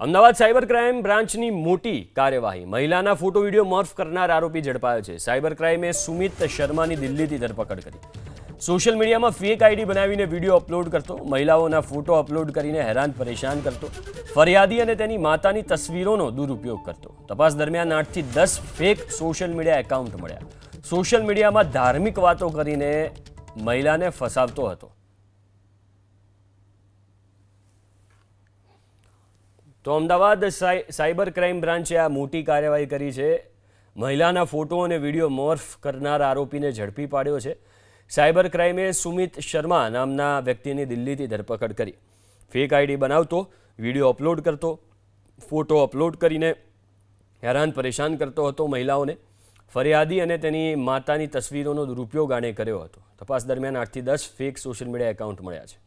Ahmedabad cyber crime બ્રાન્ચની મોટી કાર્યવાહી મહિલાના ફોટો વિડીયો મોર્ફ કરનાર આરોપી ઝડપાયો છે। સાયબર ક્રાઇમે સુમિત શર્માની દિલ્હીથી ધરપકડ કરી। સોશિયલ મીડિયામાં ફેક આઈડી બનાવીને વિડીયો અપલોડ કરતો, મહિલાઓના ફોટો અપલોડ કરીને હેરાન પરેશાન કરતો, ફરિયાદી અને તેની માતાની તસવીરોનો દુરુપયોગ કરતો। તપાસ દરમિયાન 8 થી 10 ફેક સોશિયલ મીડિયા એકાઉન્ટ મળ્યા। સોશિયલ મીડિયામાં ધાર્મિક વાતો કરીને મહિલાને ફસાવતો હતો। તો અમદાવાદ સાયબર ક્રાઇમ બ્રાન્ચે આ મોટી કાર્યવાહી કરી છે। મહિલાના ફોટો અને વિડીયો મોર્ફ કરનાર આરોપીને ઝડપી પાડ્યો છે। સાયબર ક્રાઇમે સુમિત શર્મા નામના વ્યક્તિની દિલ્હીથી ધરપકડ કરી। ફેક આઈડી બનાવતો, વિડીયો અપલોડ કરતો, ફોટો અપલોડ કરીને હેરાન પરેશાન કરતો હતો મહિલાઓને। ફરિયાદી અને તેની માતાની તસવીરોનો દુરુપયોગ આણે કર્યો હતો। તપાસ દરમિયાન 8 થી 10 ફેક સોશિયલ મીડિયા એકાઉન્ટ મળ્યા છે।